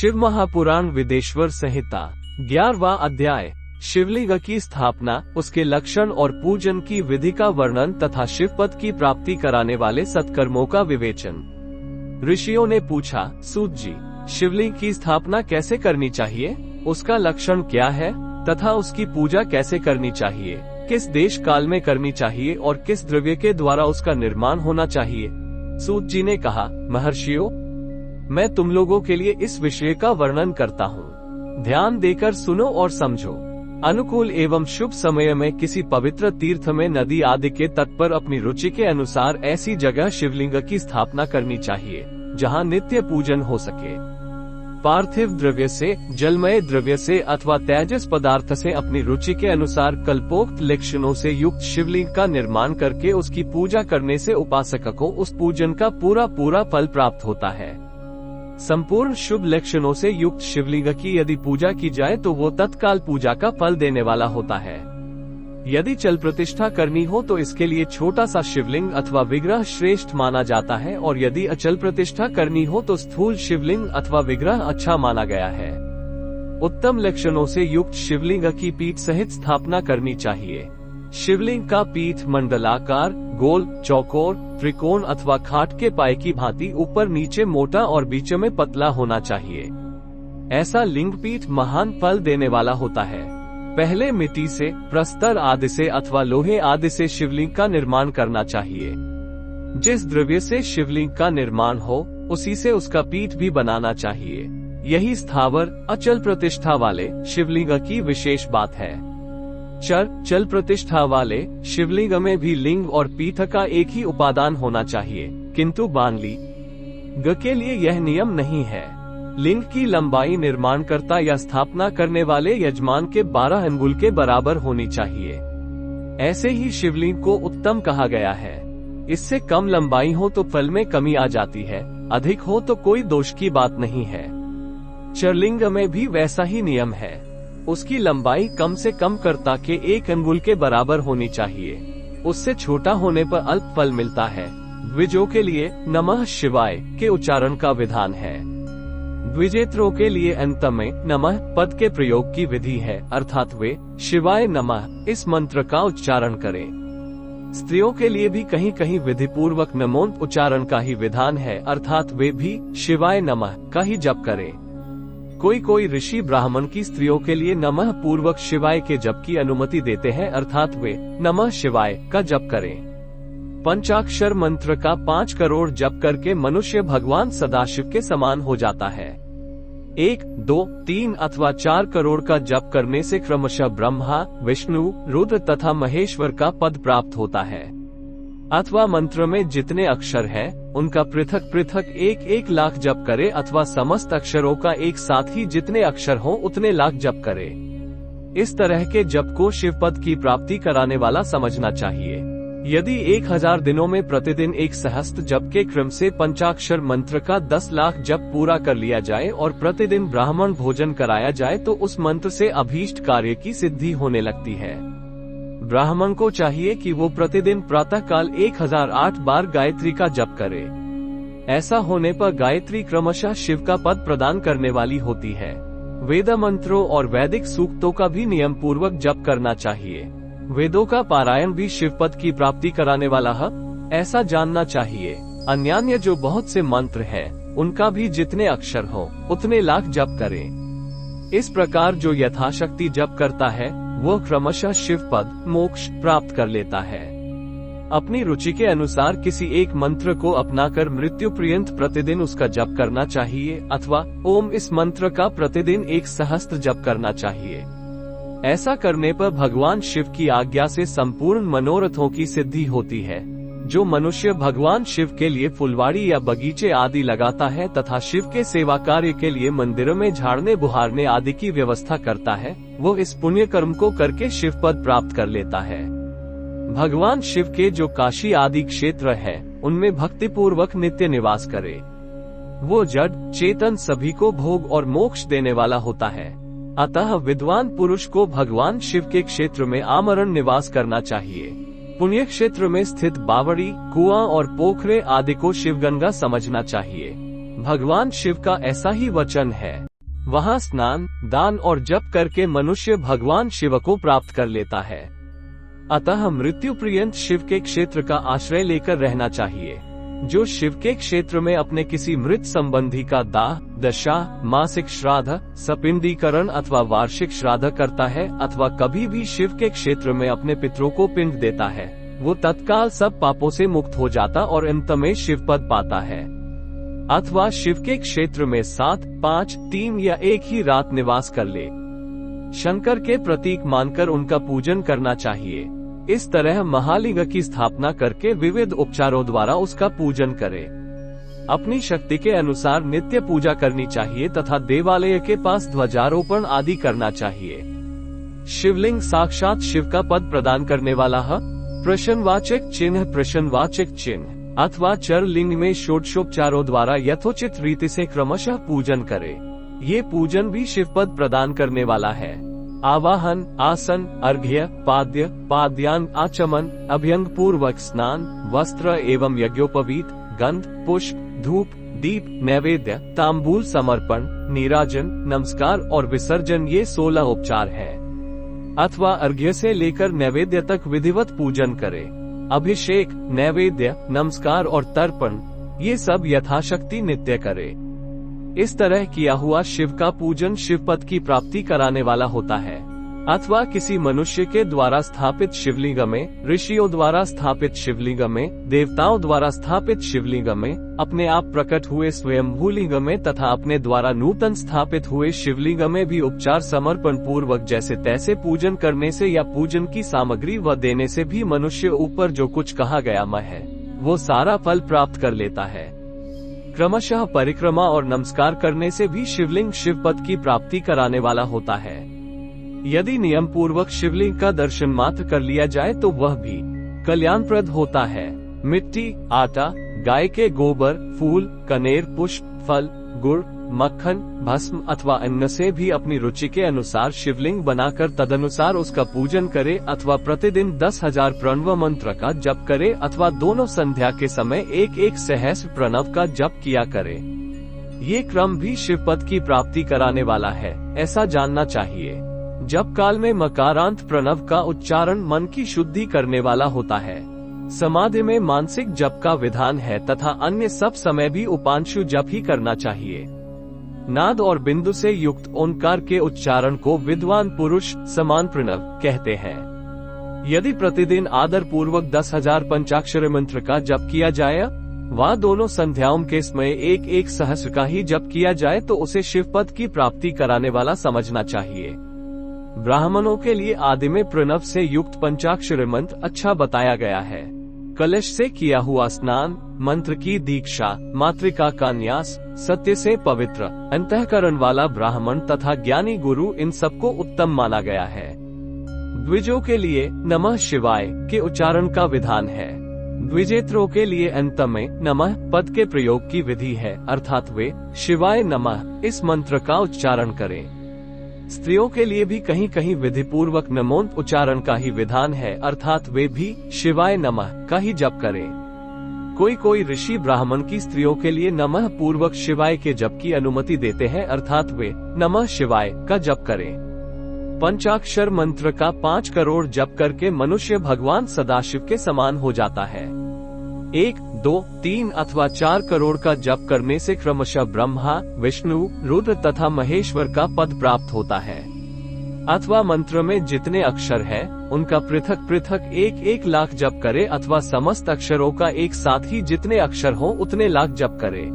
शिव महापुराण विदेश्वर संहिता 11वां अध्याय। शिवलिंग की स्थापना, उसके लक्षण और पूजन की विधि का वर्णन तथा शिवपद की प्राप्ति कराने वाले सत्कर्मों का विवेचन। ऋषियों ने पूछा, सूत जी, शिवलिंग की स्थापना कैसे करनी चाहिए, उसका लक्षण क्या है तथा उसकी पूजा कैसे करनी चाहिए, किस देश काल में करनी चाहिए और किस द्रव्य के द्वारा उसका निर्माण होना चाहिए। सूत जी ने कहा, महर्षियों, मैं तुम लोगों के लिए इस विषय का वर्णन करता हूँ। ध्यान देकर सुनो और समझो। अनुकूल एवं शुभ समय में किसी पवित्र तीर्थ में, नदी आदि के तट पर अपनी रुचि के अनुसार ऐसी जगह शिवलिंग की स्थापना करनी चाहिए जहाँ नित्य पूजन हो सके। पार्थिव द्रव्य से, जलमय द्रव्य से अथवा तेजस पदार्थ से अपनी रुचि के अनुसार कल्पोक्त लक्षणों से युक्त शिवलिंग का निर्माण करके उसकी पूजा करने से उपासक को उस पूजन का पूरा फल प्राप्त होता है। संपूर्ण शुभ लक्षणों से युक्त शिवलिंग की यदि पूजा की जाए तो वो तत्काल पूजा का फल देने वाला होता है। यदि चल प्रतिष्ठा करनी हो तो इसके लिए छोटा सा शिवलिंग अथवा विग्रह श्रेष्ठ माना जाता है, और यदि अचल प्रतिष्ठा करनी हो तो स्थूल शिवलिंग अथवा विग्रह अच्छा माना गया है। उत्तम लक्षणों से युक्त शिवलिंग की पीठ सहित स्थापना करनी चाहिए। शिवलिंग का पीठ मंडलाकार, गोल, चौकोर, त्रिकोण अथवा खाट के पाए की भांति ऊपर नीचे मोटा और बीच में पतला होना चाहिए। ऐसा लिंग पीठ महान फल देने वाला होता है। पहले मिट्टी से, प्रस्तर आदि से अथवा लोहे आदि से शिवलिंग का निर्माण करना चाहिए। जिस द्रव्य से शिवलिंग का निर्माण हो उसी से उसका पीठ भी बनाना चाहिए। यही स्थावर अचल प्रतिष्ठा वाले शिवलिंग की विशेष बात है। चल प्रतिष्ठा वाले शिवलिंग में भी लिंग और पीठ का एक ही उपादान होना चाहिए, किंतु बानलिंग के लिए यह नियम नहीं है। लिंग की लंबाई निर्माणकर्ता या स्थापना करने वाले यजमान के 12 अंगुल के बराबर होनी चाहिए। ऐसे ही शिवलिंग को उत्तम कहा गया है। इससे कम लंबाई हो तो फल में कमी आ जाती है, अधिक हो तो कोई दोष की बात नहीं है। चरलिंग में भी वैसा ही नियम है। उसकी लंबाई कम से कम कर्ता के 1 अंगुल के बराबर होनी चाहिए। उससे छोटा होने पर अल्प फल मिलता है। द्विजों के लिए नमः शिवाय के उच्चारण का विधान है। द्विजेत्रों के लिए अंत में नमः पद के प्रयोग की विधि है, अर्थात वे शिवाय नमः इस मंत्र का उच्चारण करें। स्त्रियों के लिए भी कहीं कहीं विधि पूर्वक नमोन्त उच्चारण का ही विधान है, अर्थात वे भी शिवाय नमः का ही जप करें। कोई ऋषि ब्राह्मण की स्त्रियों के लिए नमः पूर्वक शिवाय के जप की अनुमति देते हैं, अर्थात वे नमः शिवाय का जप करें। पंचाक्षर मंत्र का 5 करोड़ जप करके मनुष्य भगवान सदाशिव के समान हो जाता है। 1, 2, 3 अथवा 4 करोड़ का जप करने से क्रमशः ब्रह्मा, विष्णु, रुद्र तथा महेश्वर का पद प्राप्त होता है। अथवा मंत्र में जितने अक्षर हैं, उनका पृथक 1 लाख जप करे, अथवा समस्त अक्षरों का एक साथ ही जितने अक्षर हो उतने लाख जप करे। इस तरह के जप को शिवपद की प्राप्ति कराने वाला समझना चाहिए। यदि 1000 दिनों में प्रतिदिन 1 सहस्त्र जप के क्रम से पंचाक्षर मंत्र का 10 लाख जप पूरा कर लिया जाए और प्रतिदिन ब्राह्मण भोजन कराया जाए तो उस मंत्र से अभीष्ट कार्य की सिद्धि होने लगती है। ब्राह्मण को चाहिए कि वो प्रतिदिन प्रातःकाल 1008 बार गायत्री का जप करे। ऐसा होने पर गायत्री क्रमशः शिव का पद प्रदान करने वाली होती है। वेद मंत्रों और वैदिक सूक्तों का भी नियम पूर्वक जप करना चाहिए। वेदों का पारायण भी शिव पद की प्राप्ति कराने वाला है, ऐसा जानना चाहिए। अन्यान्य जो बहुत से मंत्र हैं, उनका भी जितने अक्षर हो उतने लाख जप करें। इस प्रकार जो यथाशक्ति जप करता है वह क्रमशः शिव पद मोक्ष प्राप्त कर लेता है। अपनी रुचि के अनुसार किसी एक मंत्र को अपनाकर मृत्यु पर्यंत प्रतिदिन उसका जप करना चाहिए, अथवा ओम इस मंत्र का प्रतिदिन 1 सहस्त्र जप करना चाहिए। ऐसा करने पर भगवान शिव की आज्ञा से संपूर्ण मनोरथों की सिद्धि होती है। जो मनुष्य भगवान शिव के लिए फुलवाड़ी या बगीचे आदि लगाता है तथा शिव के सेवा कार्य के लिए मंदिरों में झाड़ने बुहारने आदि की व्यवस्था करता है, वो इस पुण्य कर्म को करके शिव पद प्राप्त कर लेता है। भगवान शिव के जो काशी आदि क्षेत्र है, उनमें भक्ति पूर्वक नित्य निवास करे। वो जड़ चेतन सभी को भोग और मोक्ष देने वाला होता है। अतः विद्वान पुरुष को भगवान शिव के क्षेत्र में आमरण निवास करना चाहिए। पुण्य क्षेत्र में स्थित बावड़ी, कुआं और पोखरे आदि को शिवगंगा समझना चाहिए। भगवान शिव का ऐसा ही वचन है। वहाँ स्नान, दान और जप करके मनुष्य भगवान शिव को प्राप्त कर लेता है। अतः मृत्यु पर्यंत शिव के क्षेत्र का आश्रय लेकर रहना चाहिए। जो शिव के क्षेत्र में अपने किसी मृत संबंधी का दाह, दशा, मासिक श्राद्ध, सपिंडीकरण अथवा वार्षिक श्राद्ध करता है अथवा कभी भी शिव के क्षेत्र में अपने पितरों को पिंड देता है, वो तत्काल सब पापों से मुक्त हो जाता और अंत में शिव पद पाता है। अथवा शिव के क्षेत्र में 7, 5, 3 या 1 ही रात निवास कर ले। शंकर के प्रतीक मानकर उनका पूजन करना चाहिए। इस तरह महालिंग की स्थापना करके विविध उपचारों द्वारा उसका पूजन करे। अपनी शक्ति के अनुसार नित्य पूजा करनी चाहिए तथा देवालय के पास ध्वजारोपण आदि करना चाहिए। शिवलिंग साक्षात शिव का पद प्रदान करने वाला है। प्रश्नवाचक चिन्ह अथवा चर लिंग में षोडशोपचारों द्वारा यथोचित रीति से क्रमशः पूजन करे। ये पूजन भी शिव पद प्रदान करने वाला है। आवाहन, आसन, अर्घ्य, पाद्य, पाद्यान, आचमन, अभ्यंग पूर्वक स्नान, वस्त्र एवं यज्ञोपवीत, गंध, पुष्प, धूप, दीप, नैवेद्य, तांबूल समर्पण, नीराजन, नमस्कार और विसर्जन ये 16 उपचार है। अथवा अर्घ्य से लेकर नैवेद्य तक विधिवत पूजन करे। अभिषेक, नैवेद्य, नमस्कार और तर्पण ये सब यथाशक्ति नित्य करे। इस तरह किया हुआ शिव का पूजन शिव पद की प्राप्ति कराने वाला होता है। अथवा किसी मनुष्य के द्वारा स्थापित शिवलिंग में, ऋषियों द्वारा स्थापित शिवलिंग में, देवताओं द्वारा स्थापित शिवलिंग में, अपने आप प्रकट हुए स्वयंभूलिंग में तथा अपने द्वारा नूतन स्थापित हुए शिवलिंग में भी उपचार समर्पण पूर्वक जैसे तैसे पूजन करने से या पूजन की सामग्री व देने से भी मनुष्य ऊपर जो कुछ कहा गया है वो सारा फल प्राप्त कर लेता है। क्रमशः परिक्रमा और नमस्कार करने से भी शिवलिंग शिव पद की प्राप्ति कराने वाला होता है। यदि नियम पूर्वक शिवलिंग का दर्शन मात्र कर लिया जाए तो वह भी कल्याणप्रद होता है। मिट्टी, आटा, गाय के गोबर, फूल, कनेर, पुष्प, फल, गुड़, मक्खन, भस्म अथवा अन्न से भी अपनी रुचि के अनुसार शिवलिंग बनाकर तदनुसार उसका पूजन करे अथवा प्रतिदिन 10,000 प्रणव मंत्र का जप करे अथवा दोनों संध्या के समय 1-1 सहस्र प्रणव का जप किया करे। ये क्रम भी शिव पद की प्राप्ति कराने वाला है, ऐसा जानना चाहिए। जप काल में मकारांत प्रणव का उच्चारण मन की शुद्धि करने वाला होता है। समाधि में मानसिक जप का विधान है तथा अन्य सब समय भी उपांशु जप ही करना चाहिए। नाद और बिंदु से युक्त ओंकार के उच्चारण को विद्वान पुरुष समान प्रणव कहते हैं। यदि प्रतिदिन आदर पूर्वक 10,000 पंचाक्षर मंत्र का जप किया जाए व दोनों संध्याओं के समय 1-1 सहस्र का ही जप किया जाए तो उसे शिव पद की प्राप्ति कराने वाला समझना चाहिए। ब्राह्मणों के लिए आदि में प्रणव से युक्त पंचाक्षर मंत्र अच्छा बताया गया है। कलश से किया हुआ स्नान, मंत्र की दीक्षा, मातृका का न्यास, सत्य से पवित्र अंतःकरण वाला ब्राह्मण तथा ज्ञानी गुरु इन सबको उत्तम माना गया है। द्विजों के लिए नमः शिवाय के उच्चारण का विधान है। द्विजेत्रों के लिए अंत में नमः पद के प्रयोग की विधि है, अर्थात वे शिवाय नमः इस मंत्र का उच्चारण करें। स्त्रियों के लिए भी कहीं कहीं विधि पूर्वक नमोन्त उच्चारण का ही विधान है, अर्थात वे भी शिवाय नमः का ही जप करें। कोई ऋषि ब्राह्मण की स्त्रियों के लिए नमः पूर्वक शिवाय के जप की अनुमति देते हैं, अर्थात वे नमः शिवाय का जप करें। पंचाक्षर मंत्र का 5 करोड़ जप करके मनुष्य भगवान सदाशिव के समान हो जाता है। 1, 2, 3 अथवा 4 करोड़ का जप करने से क्रमशः ब्रह्मा, विष्णु, रुद्र तथा महेश्वर का पद प्राप्त होता है। अथवा मंत्र में जितने अक्षर हैं, उनका पृथक पृथक 1-1 लाख जप करे अथवा समस्त अक्षरों का एक साथ ही जितने अक्षर हों उतने लाख जप करे।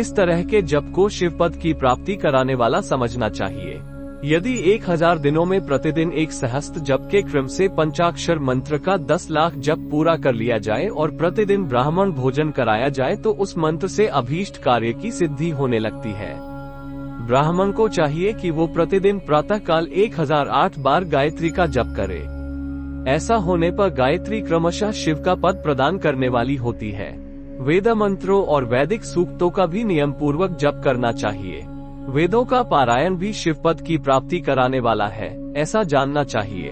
इस तरह के जप को शिव पद की प्राप्ति कराने वाला समझना चाहिए। यदि 1000 दिनों में प्रतिदिन 1 सहस्त्र जप के क्रम से पंचाक्षर मंत्र का 10 लाख जप पूरा कर लिया जाए और प्रतिदिन ब्राह्मण भोजन कराया जाए तो उस मंत्र से अभीष्ट कार्य की सिद्धि होने लगती है। ब्राह्मण को चाहिए कि वो प्रतिदिन प्रातः काल 1008 बार गायत्री का जप करे। ऐसा होने पर गायत्री क्रमशः शिव का पद प्रदान करने वाली होती है। वेद मंत्रों और वैदिक सूक्तों का भी नियम पूर्वक जप करना चाहिए। वेदों का पारायण भी शिव पद की प्राप्ति कराने वाला है, ऐसा जानना चाहिए।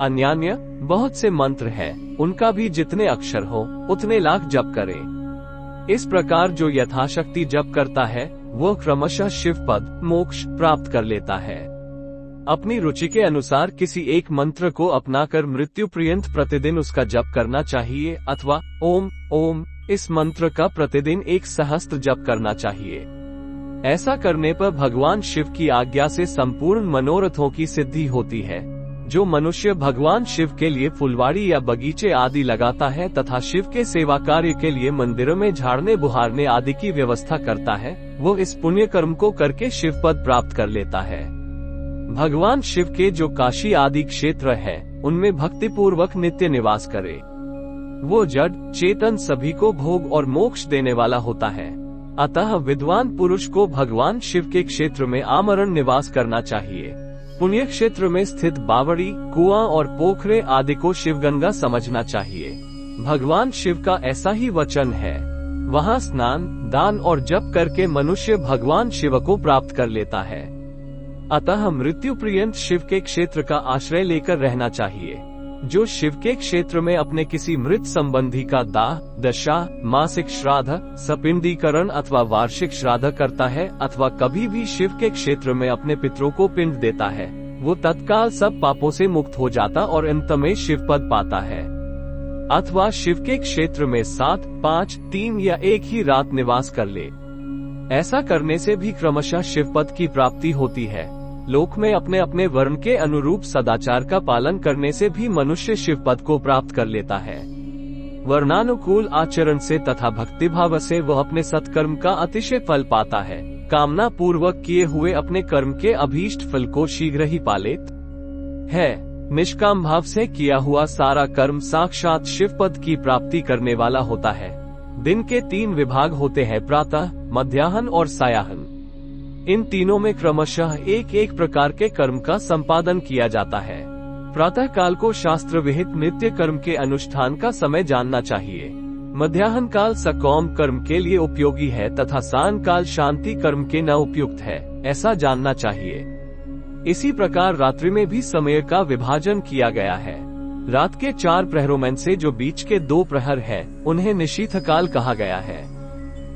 अन्यान्य बहुत से मंत्र हैं, उनका भी जितने अक्षर हो उतने लाख जप करें। इस प्रकार जो यथाशक्ति जप करता है वो क्रमशः शिव पद मोक्ष प्राप्त कर लेता है। अपनी रुचि के अनुसार किसी एक मंत्र को अपनाकर मृत्यु पर्यंत प्रतिदिन उसका जप करना चाहिए, अथवा ओम ओम इस मंत्र का प्रतिदिन 1 सहस्त्र जप करना चाहिए। ऐसा करने पर भगवान शिव की आज्ञा से संपूर्ण मनोरथों की सिद्धि होती है। जो मनुष्य भगवान शिव के लिए फुलवाड़ी या बगीचे आदि लगाता है तथा शिव के सेवा कार्य के लिए मंदिरों में झाड़ने बुहारने आदि की व्यवस्था करता है, वो इस पुण्य कर्म को करके शिव पद प्राप्त कर लेता है। भगवान शिव के जो काशी आदि क्षेत्र है, उनमें भक्ति पूर्वक नित्य निवास करे। वो जड़ चेतन सभी को भोग और मोक्ष देने वाला होता है। अतः विद्वान पुरुष को भगवान शिव के क्षेत्र में आमरण निवास करना चाहिए। पुण्य क्षेत्र में स्थित बावड़ी, कुआं और पोखरे आदि को शिवगंगा समझना चाहिए। भगवान शिव का ऐसा ही वचन है, वहाँ स्नान, दान और जप करके मनुष्य भगवान शिव को प्राप्त कर लेता है। अतः मृत्यु पर्यंत शिव के क्षेत्र का आश्रय लेकर रहना चाहिए। जो शिव के क्षेत्र में अपने किसी मृत संबंधी का दाह, दशा, मासिक श्राद्ध, सपिंडीकरण अथवा वार्षिक श्राद्ध करता है, अथवा कभी भी शिव के क्षेत्र में अपने पितरों को पिंड देता है, वो तत्काल सब पापों से मुक्त हो जाता और अंत में शिव पद पाता है। अथवा शिव के क्षेत्र में 7, 5, 3 या 1 ही रात निवास कर ले। ऐसा करने से भी क्रमशः शिव पद की प्राप्ति होती है। लोक में अपने अपने वर्ण के अनुरूप सदाचार का पालन करने से भी मनुष्य शिव पद को प्राप्त कर लेता है। वर्णानुकूल आचरण से तथा भक्तिभाव से वह अपने सत्कर्म का अतिशय फल पाता है। कामना पूर्वक किए हुए अपने कर्म के अभीष्ट फल को शीघ्र ही पा लेता है। निष्काम भाव से किया हुआ सारा कर्म साक्षात शिव पद की प्राप्ति करने वाला होता है। दिन के 3 विभाग होते हैं, प्रातः, मध्याह्न और सायाह्न। इन तीनों में क्रमशः एक एक प्रकार के कर्म का संपादन किया जाता है। प्रातः काल को शास्त्र विहित नित्य कर्म के अनुष्ठान का समय जानना चाहिए। मध्याह्न काल सकौम कर्म के लिए उपयोगी है तथा सायं काल शांति कर्म के न उपयुक्त है, ऐसा जानना चाहिए। इसी प्रकार रात्रि में भी समय का विभाजन किया गया है। रात के 4 प्रहरों में से जो बीच के 2 प्रहर है, उन्हें निशीथ काल कहा गया है।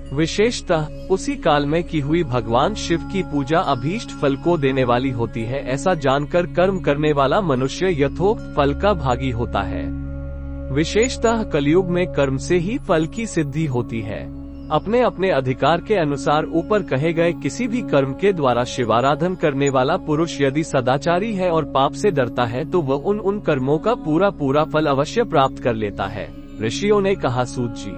विशेषतः उसी काल में की हुई भगवान शिव की पूजा अभीष्ट फल को देने वाली होती है। ऐसा जानकर कर्म करने वाला मनुष्य यथोक्त फल का भागी होता है। विशेषतः कलयुग में कर्म से ही फल की सिद्धि होती है। अपने अपने अधिकार के अनुसार ऊपर कहे गए किसी भी कर्म के द्वारा शिवाराधन करने वाला पुरुष यदि सदाचारी है और पाप से डरता है, तो वह उन कर्मों का पूरा फल अवश्य प्राप्त कर लेता है। ऋषियों ने कहा, सूत जी,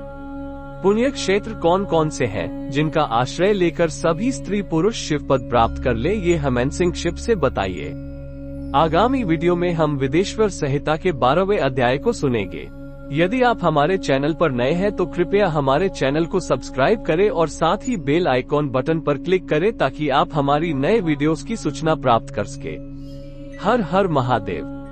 पुण्य क्षेत्र कौन कौन से हैं, जिनका आश्रय लेकर सभी स्त्री पुरुष शिव पद प्राप्त कर ले, ये हमें संक्षिप्त से बताइए। आगामी वीडियो में हम विदेश्वर संहिता के 12वें अध्याय को सुनेंगे। यदि आप हमारे चैनल पर नए हैं तो कृपया हमारे चैनल को सब्सक्राइब करें और साथ ही बेल आइकॉन बटन पर क्लिक करें ताकि आप हमारी नए वीडियोस की सूचना प्राप्त कर सके। हर हर महादेव।